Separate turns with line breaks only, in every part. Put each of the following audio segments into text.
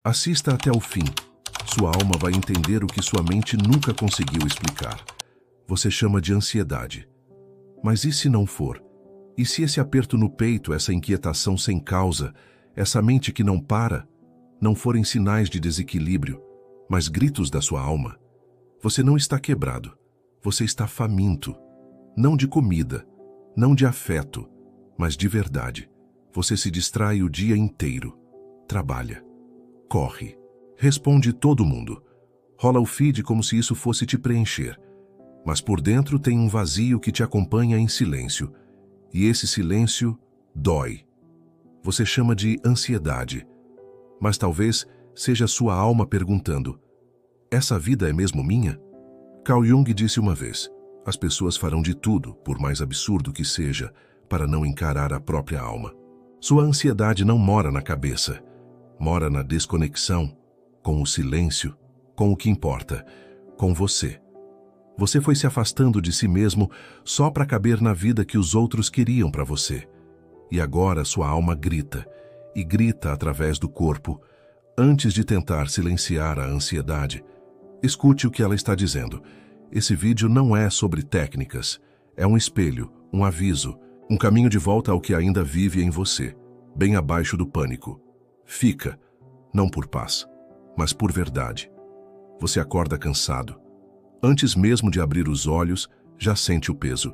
Assista até o fim. Sua alma vai entender o que sua mente nunca conseguiu explicar. Você chama de ansiedade. Mas e se não for? E se esse aperto no peito, essa inquietação sem causa, essa mente que não para, não forem sinais de desequilíbrio, mas gritos da sua alma? Você não está quebrado. Você está faminto. Não de comida, não de afeto, mas de verdade. Você se distrai o dia inteiro. Trabalha. Corre. Responde todo mundo. Rola o feed como se isso fosse te preencher. Mas por dentro tem um vazio que te acompanha em silêncio. E esse silêncio dói. Você chama de ansiedade. Mas talvez seja sua alma perguntando: essa vida é mesmo minha? Carl Jung disse uma vez: as pessoas farão de tudo, por mais absurdo que seja, para não encarar a própria alma. Sua ansiedade não mora na cabeça. Mora na desconexão, com o silêncio, com o que importa, com você. Você foi se afastando de si mesmo só para caber na vida que os outros queriam para você. E agora sua alma grita, e grita através do corpo. Antes de tentar silenciar a ansiedade, escute o que ela está dizendo. Esse vídeo não é sobre técnicas. É um espelho, um aviso, um caminho de volta ao que ainda vive em você, bem abaixo do pânico. Fica, não por paz, mas por verdade. Você acorda cansado. Antes mesmo de abrir os olhos, já sente o peso.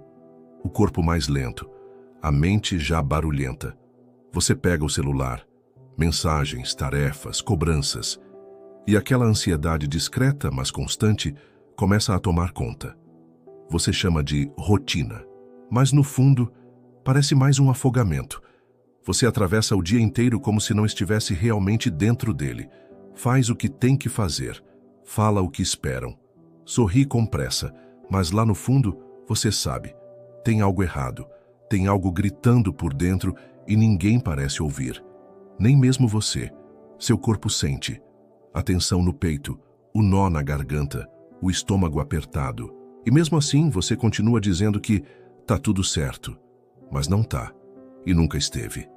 O corpo mais lento, a mente já barulhenta. Você pega o celular, mensagens, tarefas, cobranças. E aquela ansiedade discreta, mas constante, começa a tomar conta. Você chama de rotina. Mas no fundo, parece mais um afogamento. Você atravessa o dia inteiro como se não estivesse realmente dentro dele. Faz o que tem que fazer. Fala o que esperam. Sorri com pressa, mas lá no fundo, você sabe. Tem algo errado. Tem algo gritando por dentro e ninguém parece ouvir. Nem mesmo você. Seu corpo sente. A tensão no peito, o nó na garganta, o estômago apertado. E mesmo assim, você continua dizendo que tá tudo certo. Mas não tá. E nunca esteve.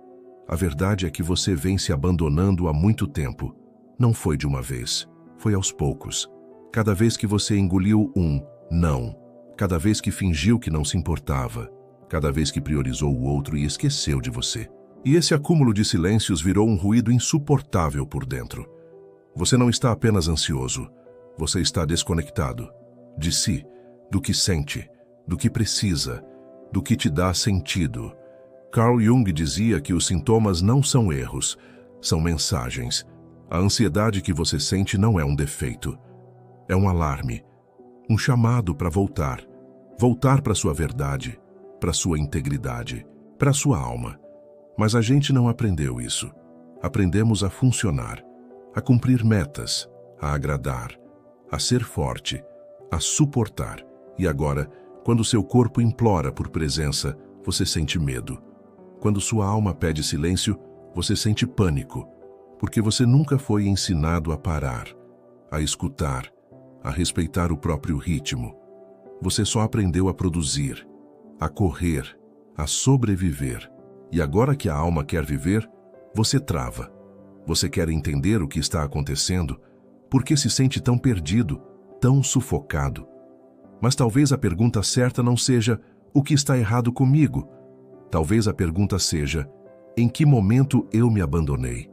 A verdade é que você vem se abandonando há muito tempo. Não foi de uma vez. Foi aos poucos. Cada vez que você engoliu um não. Cada vez que fingiu que não se importava. Cada vez que priorizou o outro e esqueceu de você. E esse acúmulo de silêncios virou um ruído insuportável por dentro. Você não está apenas ansioso. Você está desconectado. De si, do que sente, do que precisa, do que te dá sentido. Carl Jung dizia que os sintomas não são erros, são mensagens. A ansiedade que você sente não é um defeito. É um alarme, um chamado para voltar. Voltar para sua verdade, para sua integridade, para sua alma. Mas a gente não aprendeu isso. Aprendemos a funcionar, a cumprir metas, a agradar, a ser forte, a suportar. E agora, quando seu corpo implora por presença, você sente medo. Quando sua alma pede silêncio, você sente pânico, porque você nunca foi ensinado a parar, a escutar, a respeitar o próprio ritmo. Você só aprendeu a produzir, a correr, a sobreviver. E agora que a alma quer viver, você trava. Você quer entender o que está acontecendo, por que se sente tão perdido, tão sufocado. Mas talvez a pergunta certa não seja o que está errado comigo. Talvez a pergunta seja: em que momento eu me abandonei?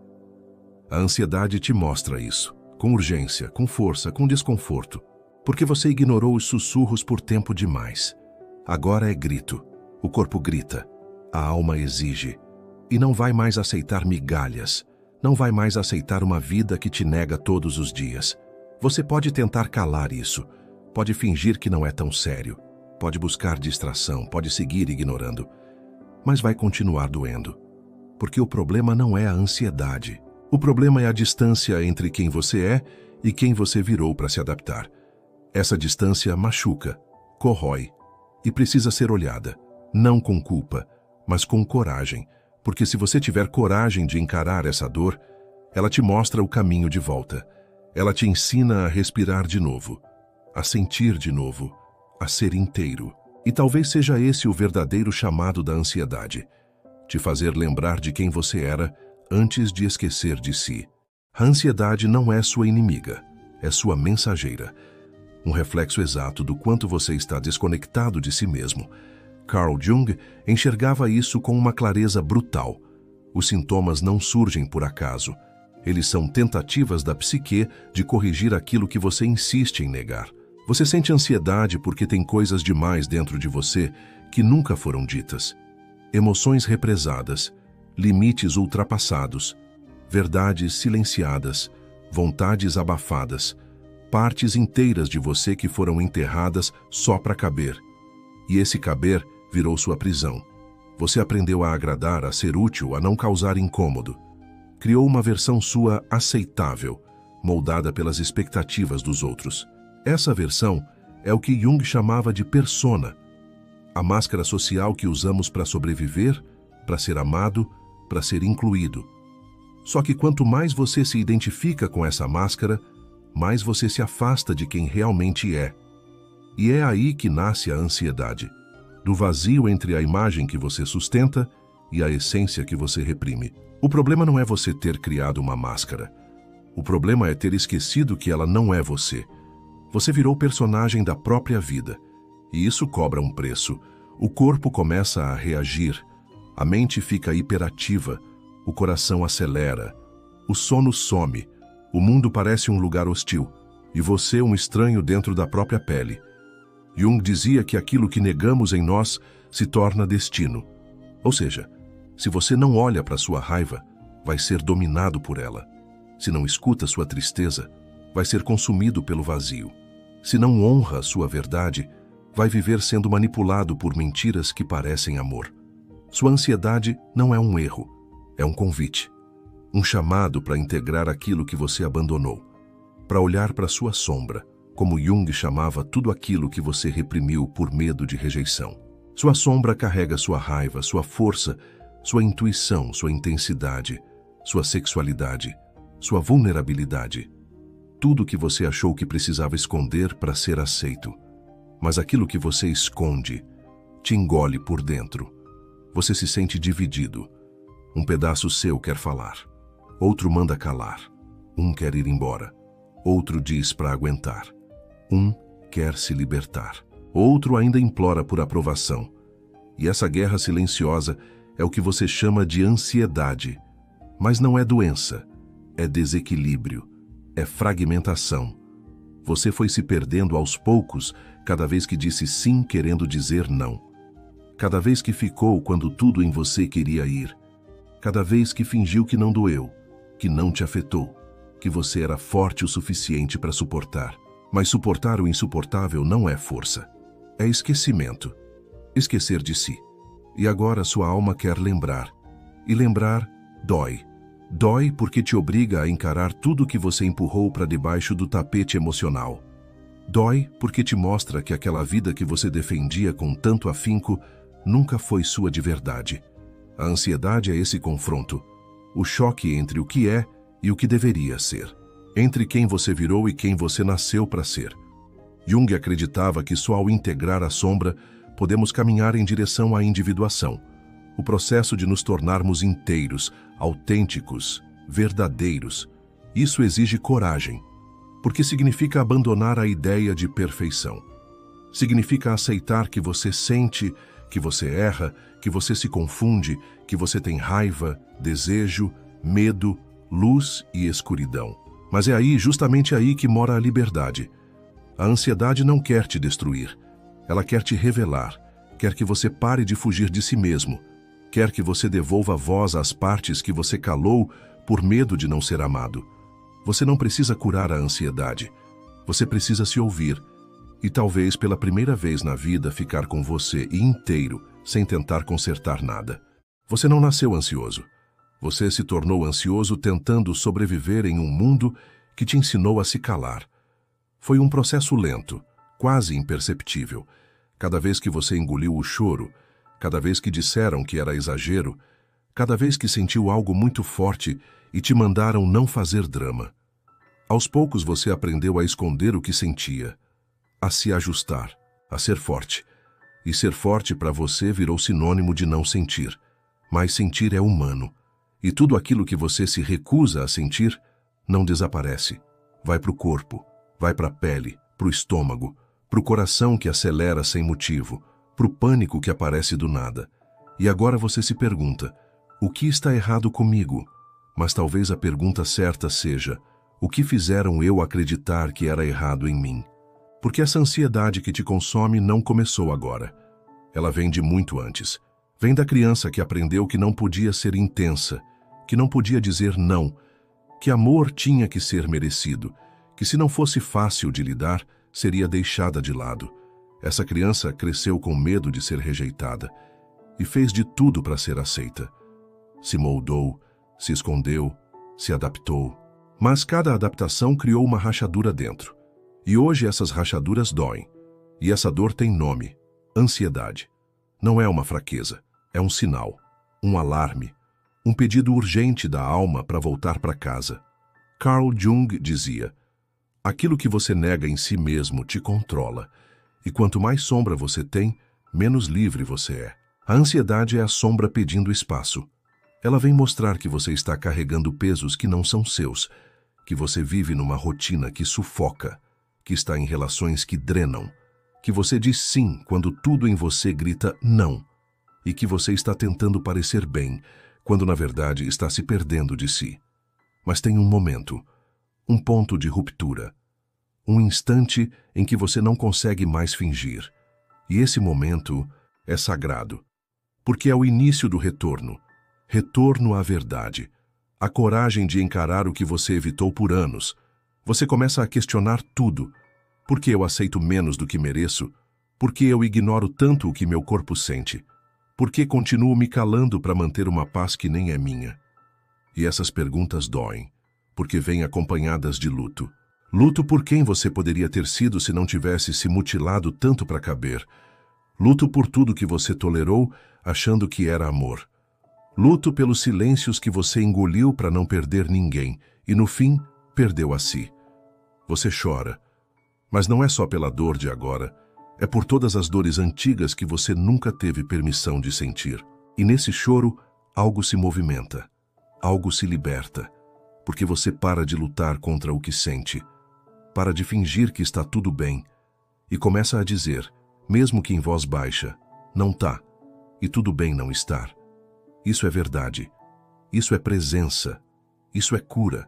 A ansiedade te mostra isso, com urgência, com força, com desconforto, porque você ignorou os sussurros por tempo demais. Agora é grito, o corpo grita, a alma exige, e não vai mais aceitar migalhas, não vai mais aceitar uma vida que te nega todos os dias. Você pode tentar calar isso, pode fingir que não é tão sério, pode buscar distração, pode seguir ignorando, mas vai continuar doendo. Porque o problema não é a ansiedade. O problema é a distância entre quem você é e quem você virou para se adaptar. Essa distância machuca, corrói e precisa ser olhada, não com culpa, mas com coragem. Porque se você tiver coragem de encarar essa dor, ela te mostra o caminho de volta. Ela te ensina a respirar de novo, a sentir de novo, a ser inteiro. E talvez seja esse o verdadeiro chamado da ansiedade. Te fazer lembrar de quem você era antes de esquecer de si. A ansiedade não é sua inimiga, é sua mensageira. Um reflexo exato do quanto você está desconectado de si mesmo. Carl Jung enxergava isso com uma clareza brutal. Os sintomas não surgem por acaso. Eles são tentativas da psique de corrigir aquilo que você insiste em negar. Você sente ansiedade porque tem coisas demais dentro de você que nunca foram ditas. Emoções represadas, limites ultrapassados, verdades silenciadas, vontades abafadas, partes inteiras de você que foram enterradas só para caber. E esse caber virou sua prisão. Você aprendeu a agradar, a ser útil, a não causar incômodo. Criou uma versão sua aceitável, moldada pelas expectativas dos outros. Essa versão é o que Jung chamava de persona, a máscara social que usamos para sobreviver, para ser amado, para ser incluído. Só que quanto mais você se identifica com essa máscara, mais você se afasta de quem realmente é. E é aí que nasce a ansiedade, do vazio entre a imagem que você sustenta e a essência que você reprime. O problema não é você ter criado uma máscara. O problema é ter esquecido que ela não é você. Você virou personagem da própria vida. E isso cobra um preço. O corpo começa a reagir. A mente fica hiperativa. O coração acelera. O sono some. O mundo parece um lugar hostil. E você um estranho dentro da própria pele. Jung dizia que aquilo que negamos em nós se torna destino. Ou seja, se você não olha para sua raiva, vai ser dominado por ela. Se não escuta sua tristeza, vai ser consumido pelo vazio. Se não honra a sua verdade, vai viver sendo manipulado por mentiras que parecem amor. Sua ansiedade não é um erro, é um convite. Um chamado para integrar aquilo que você abandonou. Para olhar para sua sombra, como Jung chamava tudo aquilo que você reprimiu por medo de rejeição. Sua sombra carrega sua raiva, sua força, sua intuição, sua intensidade, sua sexualidade, sua vulnerabilidade. Tudo que você achou que precisava esconder para ser aceito. Mas aquilo que você esconde te engole por dentro. Você se sente dividido. Um pedaço seu quer falar. Outro manda calar. Um quer ir embora. Outro diz para aguentar. Um quer se libertar. Outro ainda implora por aprovação. E essa guerra silenciosa é o que você chama de ansiedade. Mas não é doença. É desequilíbrio. É fragmentação. Você foi se perdendo aos poucos cada vez que disse sim querendo dizer não. Cada vez que ficou quando tudo em você queria ir. Cada vez que fingiu que não doeu, que não te afetou, que você era forte o suficiente para suportar. Mas suportar o insuportável não é força. É esquecimento. Esquecer de si. E agora sua alma quer lembrar. E lembrar dói. Dói porque te obriga a encarar tudo que você empurrou para debaixo do tapete emocional. Dói porque te mostra que aquela vida que você defendia com tanto afinco nunca foi sua de verdade. A ansiedade é esse confronto. O choque entre o que é e o que deveria ser. Entre quem você virou e quem você nasceu para ser. Jung acreditava que só ao integrar a sombra podemos caminhar em direção à individuação. O processo de nos tornarmos inteiros, autênticos, verdadeiros. Isso exige coragem, porque significa abandonar a ideia de perfeição. Significa aceitar que você sente, que você erra, que você se confunde, que você tem raiva, desejo, medo, luz e escuridão. Mas é aí, justamente aí, que mora a liberdade. A ansiedade não quer te destruir. Ela quer te revelar, quer que você pare de fugir de si mesmo, quer que você devolva voz às partes que você calou por medo de não ser amado. Você não precisa curar a ansiedade. Você precisa se ouvir e talvez pela primeira vez na vida ficar com você inteiro, sem tentar consertar nada. Você não nasceu ansioso. Você se tornou ansioso tentando sobreviver em um mundo que te ensinou a se calar. Foi um processo lento, quase imperceptível. Cada vez que você engoliu o choro, cada vez que disseram que era exagero, cada vez que sentiu algo muito forte e te mandaram não fazer drama. Aos poucos você aprendeu a esconder o que sentia, a se ajustar, a ser forte. E ser forte para você virou sinônimo de não sentir. Mas sentir é humano. E tudo aquilo que você se recusa a sentir não desaparece. Vai para o corpo, vai para a pele, para o estômago, para o coração que acelera sem motivo, para o pânico que aparece do nada. E agora você se pergunta, o que está errado comigo? Mas talvez a pergunta certa seja, o que fizeram eu acreditar que era errado em mim? Porque essa ansiedade que te consome não começou agora. Ela vem de muito antes. Vem da criança que aprendeu que não podia ser intensa, que não podia dizer não, que amor tinha que ser merecido, que se não fosse fácil de lidar, seria deixada de lado. Essa criança cresceu com medo de ser rejeitada e fez de tudo para ser aceita. Se moldou, se escondeu, se adaptou. Mas cada adaptação criou uma rachadura dentro. E hoje essas rachaduras doem. E essa dor tem nome: ansiedade. Não é uma fraqueza, é um sinal, um alarme, um pedido urgente da alma para voltar para casa. Carl Jung dizia, aquilo que você nega em si mesmo te controla, e quanto mais sombra você tem, menos livre você é. A ansiedade é a sombra pedindo espaço. Ela vem mostrar que você está carregando pesos que não são seus, que você vive numa rotina que sufoca, que está em relações que drenam, que você diz sim quando tudo em você grita não, e que você está tentando parecer bem, quando na verdade está se perdendo de si. Mas tem um momento, um ponto de ruptura, um instante em que você não consegue mais fingir. E esse momento é sagrado, porque é o início do retorno, retorno à verdade, a coragem de encarar o que você evitou por anos. Você começa a questionar tudo. Por que eu aceito menos do que mereço? Por que eu ignoro tanto o que meu corpo sente? Por que continuo me calando para manter uma paz que nem é minha? E essas perguntas doem, porque vêm acompanhadas de luto. Luto por quem você poderia ter sido se não tivesse se mutilado tanto para caber. Luto por tudo que você tolerou, achando que era amor. Luto pelos silêncios que você engoliu para não perder ninguém e, no fim, perdeu a si. Você chora, mas não é só pela dor de agora, é por todas as dores antigas que você nunca teve permissão de sentir. E nesse choro, algo se movimenta, algo se liberta, porque você para de lutar contra o que sente, para de fingir que está tudo bem e começa a dizer, mesmo que em voz baixa, não tá, e tudo bem não estar. Isso é verdade, isso é presença, isso é cura.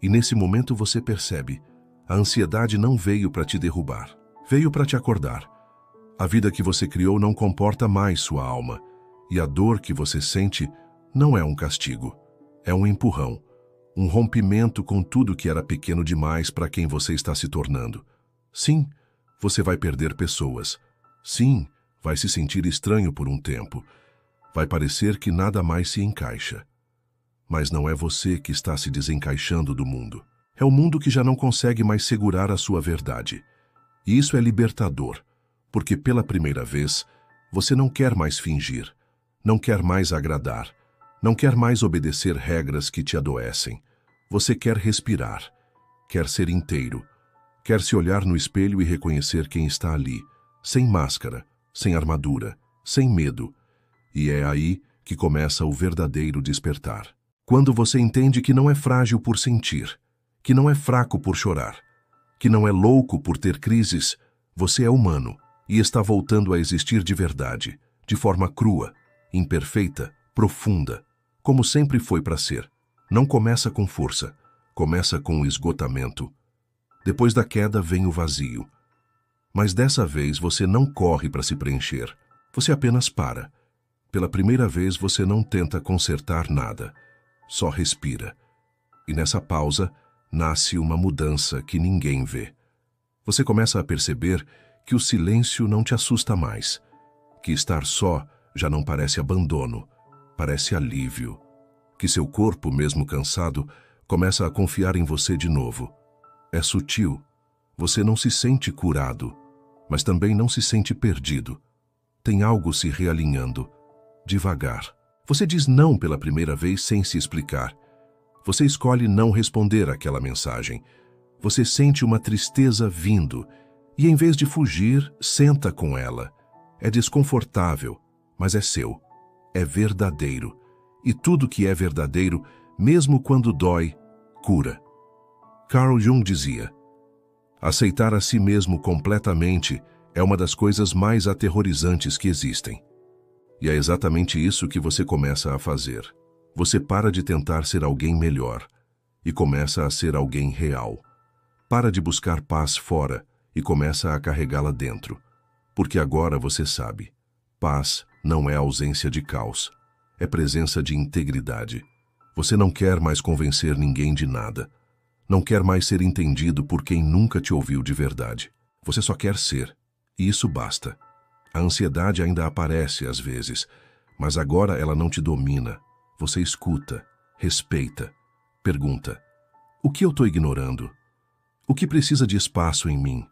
E nesse momento você percebe, a ansiedade não veio para te derrubar, veio para te acordar. A vida que você criou não comporta mais sua alma, e a dor que você sente não é um castigo, é um empurrão, um rompimento com tudo que era pequeno demais para quem você está se tornando. Sim, você vai perder pessoas. Sim, vai se sentir estranho por um tempo. Vai parecer que nada mais se encaixa. Mas não é você que está se desencaixando do mundo. É o mundo que já não consegue mais segurar a sua verdade. E isso é libertador, porque pela primeira vez, você não quer mais fingir, não quer mais agradar, não quer mais obedecer regras que te adoecem. Você quer respirar, quer ser inteiro, quer se olhar no espelho e reconhecer quem está ali, sem máscara, sem armadura, sem medo. E é aí que começa o verdadeiro despertar. Quando você entende que não é frágil por sentir, que não é fraco por chorar, que não é louco por ter crises, você é humano e está voltando a existir de verdade, de forma crua, imperfeita, profunda, como sempre foi para ser. Não começa com força, começa com o esgotamento. Depois da queda vem o vazio. Mas dessa vez você não corre para se preencher, você apenas para. Pela primeira vez você não tenta consertar nada, só respira. E nessa pausa nasce uma mudança que ninguém vê. Você começa a perceber que o silêncio não te assusta mais, que estar só já não parece abandono, parece alívio, que seu corpo, mesmo cansado, começa a confiar em você de novo. É sutil, você não se sente curado, mas também não se sente perdido. Tem algo se realinhando, devagar. Você diz não pela primeira vez sem se explicar. Você escolhe não responder àquela mensagem. Você sente uma tristeza vindo e, em vez de fugir, senta com ela. É desconfortável, mas é seu. É verdadeiro. E tudo que é verdadeiro, mesmo quando dói, cura. Carl Jung dizia: aceitar a si mesmo completamente é uma das coisas mais aterrorizantes que existem. E é exatamente isso que você começa a fazer. Você para de tentar ser alguém melhor e começa a ser alguém real. Para de buscar paz fora e começa a carregá-la dentro. Porque agora você sabe, paz não é ausência de caos, é presença de integridade. Você não quer mais convencer ninguém de nada. Não quer mais ser entendido por quem nunca te ouviu de verdade. Você só quer ser, e isso basta. A ansiedade ainda aparece às vezes, mas agora ela não te domina. Você escuta, respeita, pergunta: o que eu estou ignorando? O que precisa de espaço em mim?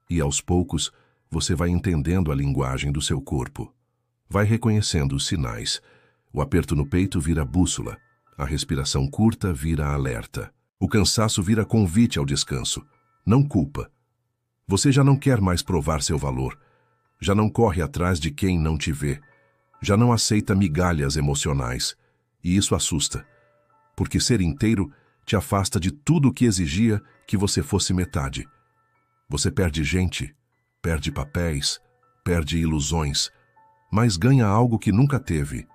E aos poucos, você vai entendendo a linguagem do seu corpo. Vai reconhecendo os sinais. O aperto no peito vira bússola. A respiração curta vira alerta. O cansaço vira convite ao descanso, não culpa. Você já não quer mais provar seu valor. Já não corre atrás de quem não te vê. Já não aceita migalhas emocionais. E isso assusta. Porque ser inteiro te afasta de tudo o que exigia que você fosse metade. Você perde gente, perde papéis, perde ilusões, mas ganha algo que nunca teve: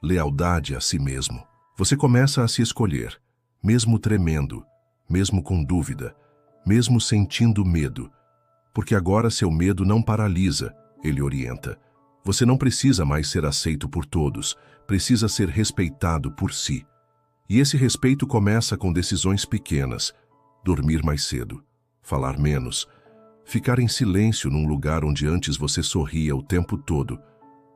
lealdade a si mesmo. Você começa a se escolher, mesmo tremendo, mesmo com dúvida, mesmo sentindo medo. Porque agora seu medo não paralisa, ele orienta. Você não precisa mais ser aceito por todos, precisa ser respeitado por si. E esse respeito começa com decisões pequenas: dormir mais cedo, falar menos, ficar em silêncio num lugar onde antes você sorria o tempo todo,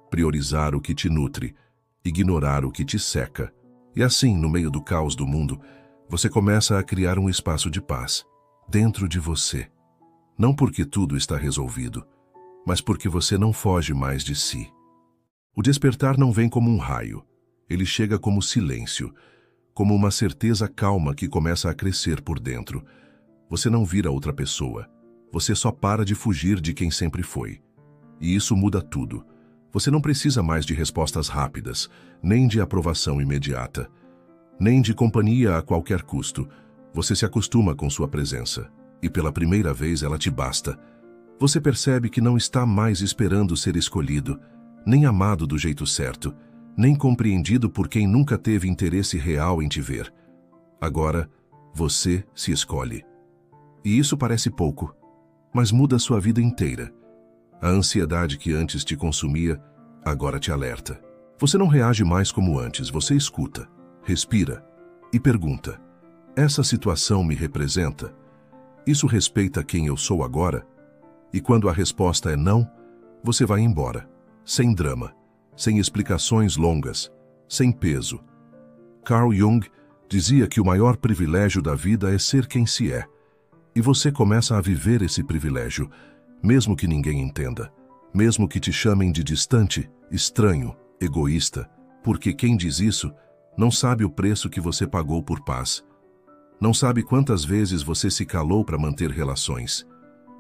priorizar o que te nutre, ignorar o que te seca. E assim, no meio do caos do mundo, você começa a criar um espaço de paz, dentro de você. Não porque tudo está resolvido, mas porque você não foge mais de si. O despertar não vem como um raio, ele chega como silêncio, como uma certeza calma que começa a crescer por dentro. Você não vira outra pessoa, você só para de fugir de quem sempre foi. E isso muda tudo. Você não precisa mais de respostas rápidas, nem de aprovação imediata, nem de companhia a qualquer custo. Você se acostuma com sua presença, e pela primeira vez ela te basta. Você percebe que não está mais esperando ser escolhido, nem amado do jeito certo, nem compreendido por quem nunca teve interesse real em te ver. Agora, você se escolhe. E isso parece pouco, mas muda sua vida inteira. A ansiedade que antes te consumia, agora te alerta. Você não reage mais como antes, você escuta, respira e pergunta: essa situação me representa? Isso respeita quem eu sou agora? E quando a resposta é não, você vai embora, sem drama, sem explicações longas, sem peso. Carl Jung dizia que o maior privilégio da vida é ser quem se é. E você começa a viver esse privilégio, mesmo que ninguém entenda, mesmo que te chamem de distante, estranho, egoísta, porque quem diz isso não sabe o preço que você pagou por paz. Não sabe quantas vezes você se calou para manter relações,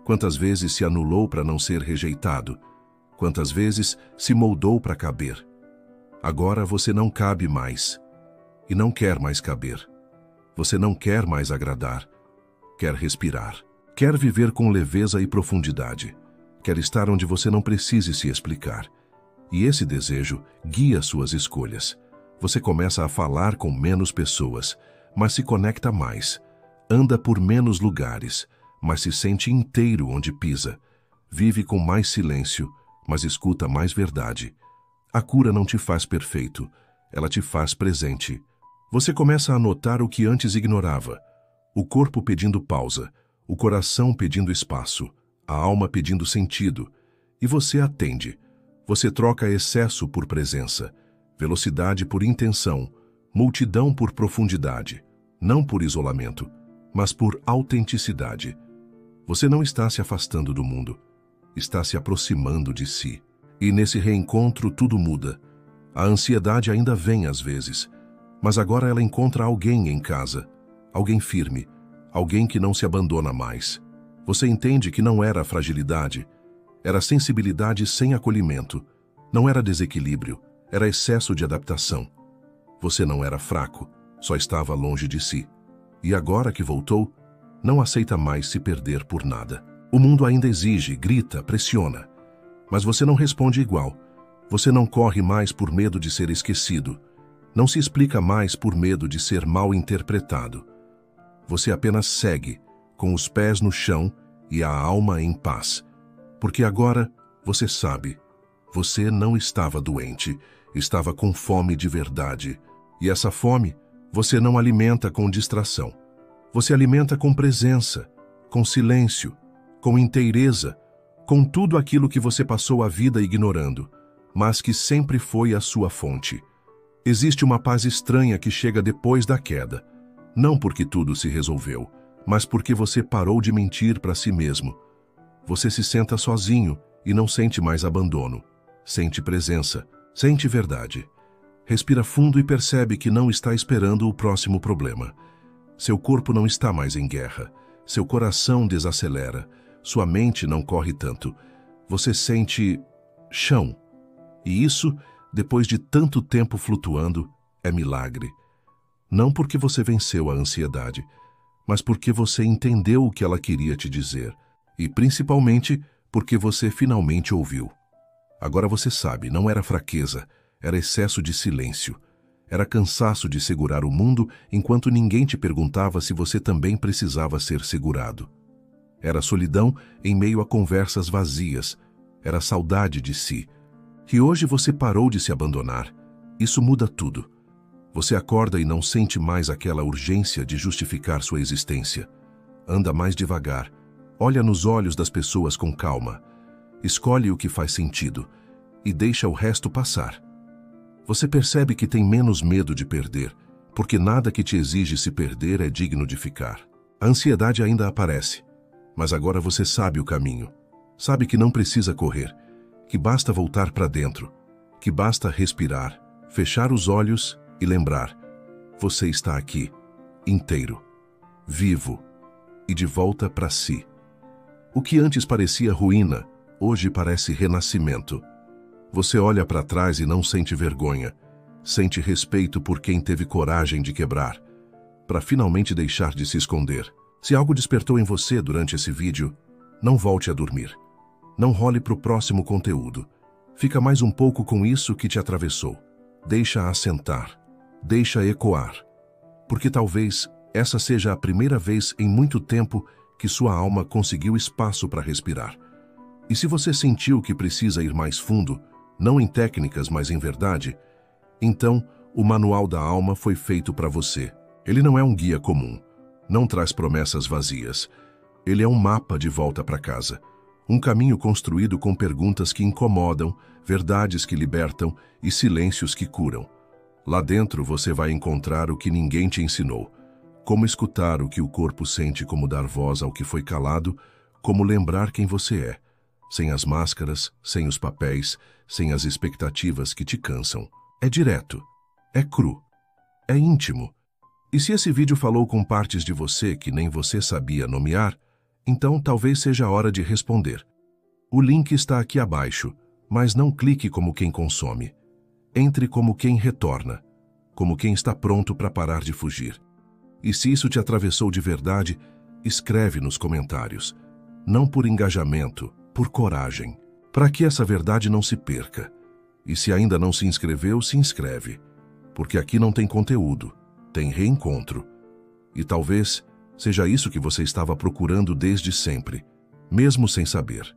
quantas vezes se anulou para não ser rejeitado, quantas vezes se moldou para caber. Agora você não cabe mais, e não quer mais caber. Você não quer mais agradar, quer respirar. Quer viver com leveza e profundidade. Quer estar onde você não precise se explicar. E esse desejo guia suas escolhas. Você começa a falar com menos pessoas, mas se conecta mais. Anda por menos lugares, mas se sente inteiro onde pisa. Vive com mais silêncio, mas escuta mais verdade. A cura não te faz perfeito, ela te faz presente. Você começa a notar o que antes ignorava. O corpo pedindo pausa, o coração pedindo espaço, a alma pedindo sentido, e você atende. Você troca excesso por presença, velocidade por intenção, multidão por profundidade, não por isolamento, mas por autenticidade. Você não está se afastando do mundo, está se aproximando de si. E nesse reencontro tudo muda. A ansiedade ainda vem às vezes, mas agora ela encontra alguém em casa, alguém firme, alguém que não se abandona mais. Você entende que não era fragilidade, era sensibilidade sem acolhimento. Não era desequilíbrio, era excesso de adaptação. Você não era fraco, só estava longe de si. E agora que voltou, Não aceita mais se perder por nada. O mundo ainda exige, grita, pressiona. Mas você não responde igual. Você não corre mais por medo de ser esquecido. Não se explica mais por medo de ser mal interpretado. Você apenas segue, com os pés no chão e a alma em paz. Porque agora você sabe, você não estava doente, estava com fome de verdade. E essa fome você não alimenta com distração. Você alimenta com presença, com silêncio, com inteireza, com tudo aquilo que você passou a vida ignorando, mas que sempre foi a sua fonte. Existe uma paz estranha que chega depois da queda, não porque tudo se resolveu, mas porque você parou de mentir para si mesmo. Você se senta sozinho e não sente mais abandono. Sente presença, sente verdade. Respira fundo e percebe que não está esperando o próximo problema. Seu corpo não está mais em guerra. Seu coração desacelera. Sua mente não corre tanto. Você sente chão. E isso, depois de tanto tempo flutuando, é milagre. Não porque você venceu a ansiedade, mas porque você entendeu o que ela queria te dizer. E principalmente porque você finalmente ouviu. Agora você sabe, não era fraqueza, era excesso de silêncio. Era cansaço de segurar o mundo enquanto ninguém te perguntava se você também precisava ser segurado. Era solidão em meio a conversas vazias. Era saudade de si. E hoje você parou de se abandonar. Isso muda tudo. Você acorda e não sente mais aquela urgência de justificar sua existência. Anda mais devagar. Olha nos olhos das pessoas com calma. Escolhe o que faz sentido e deixa o resto passar. Você percebe que tem menos medo de perder, porque nada que te exige se perder é digno de ficar. A ansiedade ainda aparece, mas agora você sabe o caminho. Sabe que não precisa correr, que basta voltar para dentro, que basta respirar, fechar os olhos e lembrar: você está aqui, inteiro, vivo e de volta para si. O que antes parecia ruína, hoje parece renascimento. Você olha para trás e não sente vergonha. Sente respeito por quem teve coragem de quebrar, para finalmente deixar de se esconder. Se algo despertou em você durante esse vídeo, não volte a dormir. Não role para o próximo conteúdo. Fica mais um pouco com isso que te atravessou. Deixa assentar. Deixa ecoar. Porque talvez essa seja a primeira vez em muito tempo que sua alma conseguiu espaço para respirar. E se você sentiu que precisa ir mais fundo, não em técnicas, mas em verdade, então o Manual da Alma foi feito para você. Ele não é um guia comum, não traz promessas vazias. Ele é um mapa de volta para casa. Um caminho construído com perguntas que incomodam, verdades que libertam e silêncios que curam. Lá dentro você vai encontrar o que ninguém te ensinou. Como escutar o que o corpo sente, como dar voz ao que foi calado, como lembrar quem você é, sem as máscaras, sem os papéis, sem as expectativas que te cansam. É direto, é cru, é íntimo. E se esse vídeo falou com partes de você que nem você sabia nomear, então talvez seja a hora de responder. O link está aqui abaixo, mas não clique como quem consome. Entre como quem retorna, como quem está pronto para parar de fugir. E se isso te atravessou de verdade, escreve nos comentários. Não por engajamento, por coragem. Para que essa verdade não se perca. E se ainda não se inscreveu, se inscreve. Porque aqui não tem conteúdo, tem reencontro. E talvez seja isso que você estava procurando desde sempre, mesmo sem saber.